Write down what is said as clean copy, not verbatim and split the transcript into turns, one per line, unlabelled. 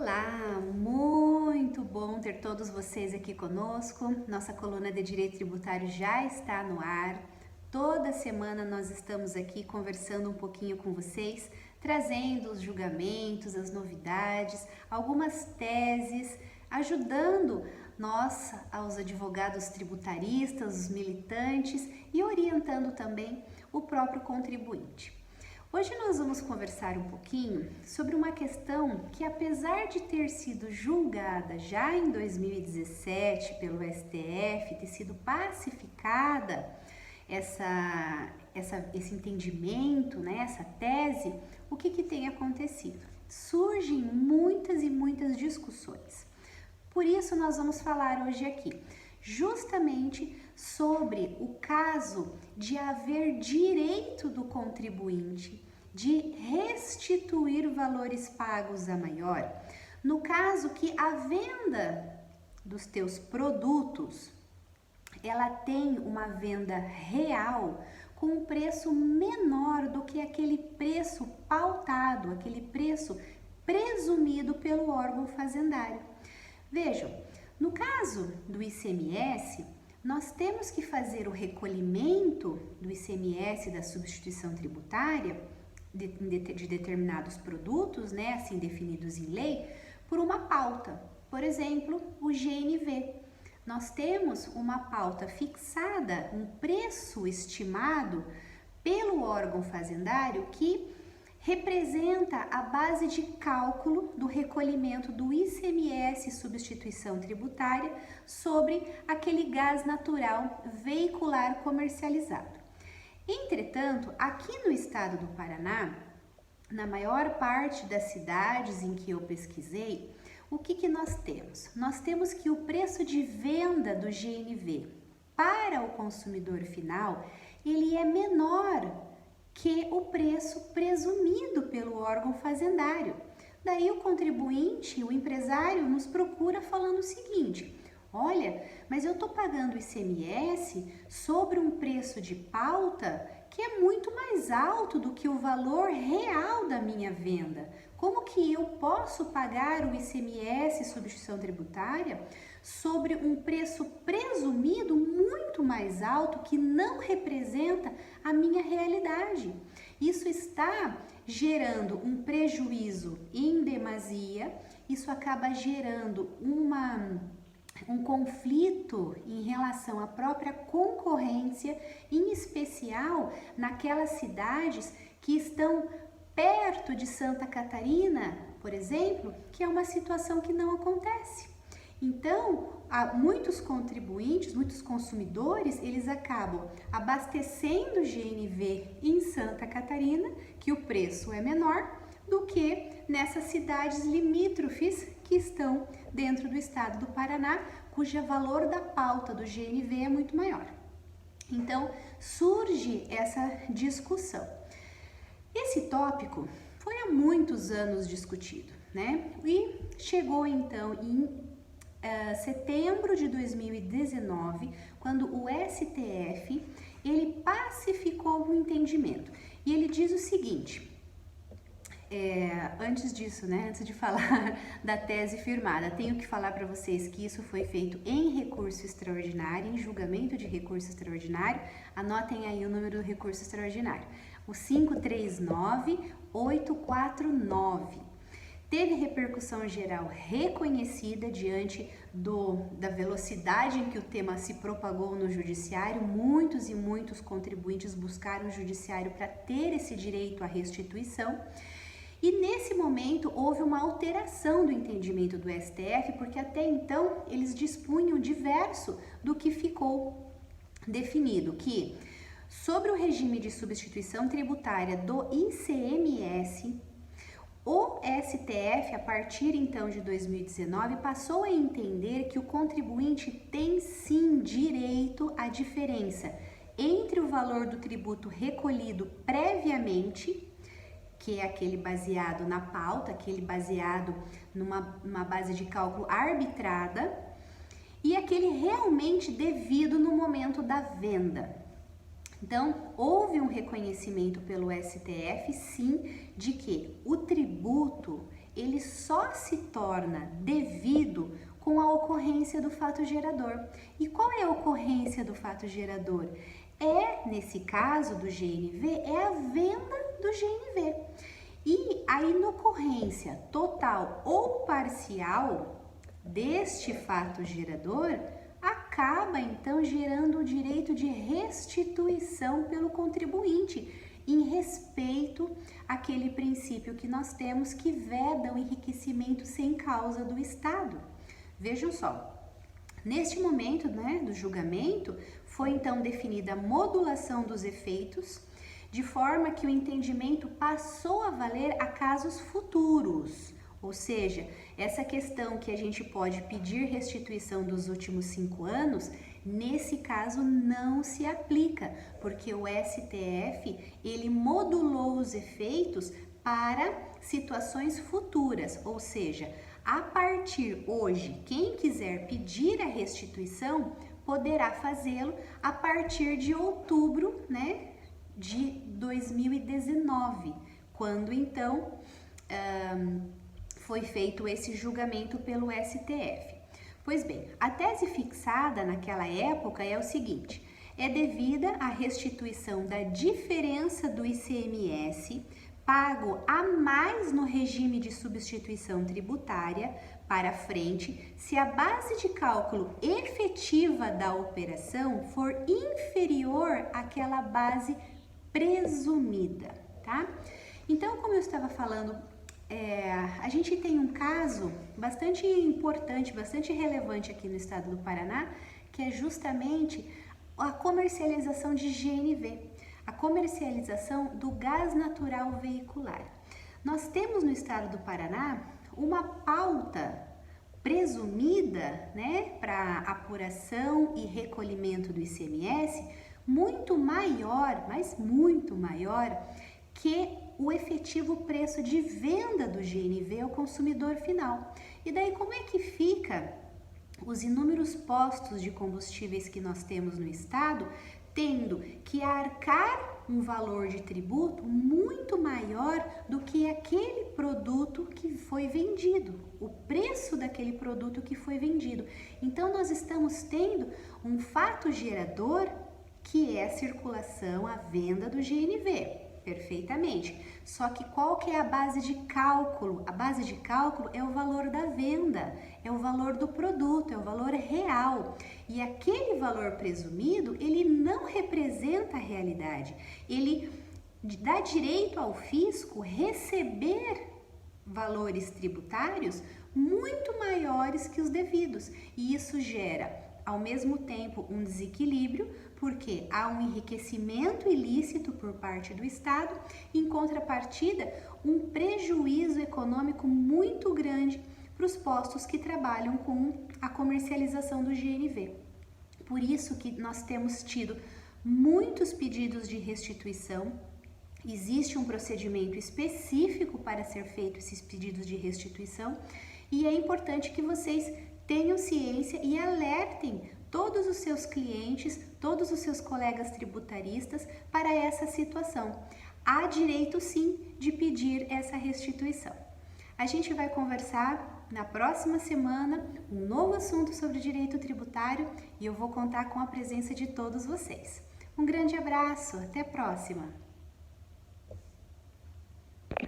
Olá, muito bom ter todos vocês aqui conosco. Nossa coluna de Direito Tributário já está no ar. Toda semana nós estamos aqui conversando um pouquinho com vocês, trazendo os julgamentos, as novidades, algumas teses, ajudando nós, aos advogados tributaristas, os militantes e orientando também o próprio contribuinte. Hoje nós vamos conversar um pouquinho sobre uma questão que, apesar de ter sido julgada já em 2017 pelo STF, ter sido pacificada esse entendimento, né, essa tese, o que tem acontecido? Surgem muitas e muitas discussões. Por isso nós vamos falar hoje aqui justamente sobre o caso de haver direito do contribuinte de restituir valores pagos a maior, no caso que a venda dos teus produtos, ela tem uma venda real com um preço menor do que aquele preço pautado, aquele preço presumido pelo órgão fazendário. Vejam, no caso do ICMS, nós temos que fazer o recolhimento do ICMS da substituição tributária de determinados produtos, né, assim definidos em lei, por uma pauta. Por exemplo, o GNV. Nós temos uma pauta fixada, um preço estimado pelo órgão fazendário que representa a base de cálculo do recolhimento do ICMS substituição tributária sobre aquele gás natural veicular comercializado. Entretanto, aqui no estado do Paraná, na maior parte das cidades em que eu pesquisei, o que nós temos? Nós temos que o preço de venda do GNV para o consumidor final, ele é menor que o preço presumido pelo órgão fazendário. Daí o contribuinte, o empresário, nos procura falando o seguinte: olha, mas eu estou pagando ICMS sobre um preço de pauta que é muito mais alto do que o valor real da minha venda. Como que eu posso pagar o ICMS substituição tributária sobre um preço presumido muito mais alto que não representa a minha realidade? Isso está gerando um prejuízo em demasia, isso acaba gerando um conflito em relação à própria concorrência, em especial naquelas cidades que estão perto de Santa Catarina, por exemplo, que é uma situação que não acontece. Então, muitos contribuintes, muitos consumidores, eles acabam abastecendo GNV em Santa Catarina, que o preço é menor, do que nessas cidades limítrofes que estão dentro do estado do Paraná, cujo valor da pauta do GNV é muito maior. Então, surge essa discussão. Esse tópico foi há muitos anos discutido, né? E chegou então em setembro de 2019, quando o STF ele pacificou o entendimento. E ele diz o seguinte: antes disso, né, antes de falar da tese firmada, tenho que falar para vocês que isso foi feito em recurso extraordinário, em julgamento de recurso extraordinário. Anotem aí o número do recurso extraordinário, o 539849. Teve repercussão geral reconhecida diante da velocidade em que o tema se propagou no judiciário. Muitos e muitos contribuintes buscaram o judiciário para ter esse direito à restituição. E nesse momento houve uma alteração do entendimento do STF, porque até então eles dispunham diverso do que ficou definido, que sobre o regime de substituição tributária do ICMS, o STF, a partir então de 2019, passou a entender que o contribuinte tem sim direito à diferença entre o valor do tributo recolhido previamente, que é aquele baseado na pauta, aquele baseado numa base de cálculo arbitrada, e aquele realmente devido no momento da venda. Então, houve um reconhecimento pelo STF, sim, de que o tributo, ele só se torna devido com a ocorrência do fato gerador. E qual é a ocorrência do fato gerador? Nesse caso do GNV, é a venda do GNV. E a inocorrência total ou parcial deste fato gerador acaba então gerando o direito de restituição pelo contribuinte, em respeito àquele princípio que nós temos que veda o enriquecimento sem causa do Estado. Vejam só, neste momento, do julgamento, foi então definida a modulação dos efeitos, de forma que o entendimento passou a valer a casos futuros. Ou seja, essa questão que a gente pode pedir restituição dos últimos 5 anos, nesse caso não se aplica, porque o STF, ele modulou os efeitos para situações futuras, ou seja, a partir hoje, quem quiser pedir a restituição poderá fazê-lo a partir de outubro, de 2019, quando então foi feito esse julgamento pelo STF. Pois bem, a tese fixada naquela época é o seguinte: é devida a restituição da diferença do ICMS pago a mais no regime de substituição tributária para frente, se a base de cálculo efetiva da operação for inferior àquela base presumida, tá? Então, como eu estava falando, a gente tem um caso bastante importante, bastante relevante aqui no estado do Paraná, que é justamente a comercialização de GNV, a comercialização do gás natural veicular. Nós temos no estado do Paraná uma pauta presumida, para apuração e recolhimento do ICMS muito maior, mas muito maior que o efetivo preço de venda do GNV ao consumidor final. E daí como é que fica os inúmeros postos de combustíveis que nós temos no estado, tendo que arcar um valor de tributo muito maior do que aquele produto que foi vendido, o preço daquele produto que foi vendido. Então nós estamos tendo um fato gerador que é a circulação, a venda do GNV. Perfeitamente. Só que qual que é a base de cálculo? A base de cálculo é o valor da venda, é o valor do produto, é o valor real. E aquele valor presumido, ele não representa a realidade. Ele dá direito ao fisco receber valores tributários muito maiores que os devidos. E isso gera, ao mesmo tempo, um desequilíbrio, porque há um enriquecimento ilícito por parte do Estado, em contrapartida, um prejuízo econômico muito grande para os postos que trabalham com a comercialização do GNV. Por isso que nós temos tido muitos pedidos de restituição. Existe um procedimento específico para ser feito esses pedidos de restituição e é importante que vocês tenham ciência e alertem todos os seus clientes, todos os seus colegas tributaristas para essa situação. Há direito sim de pedir essa restituição. A gente vai conversar na próxima semana um novo assunto sobre direito tributário e eu vou contar com a presença de todos vocês. Um grande abraço, até a próxima!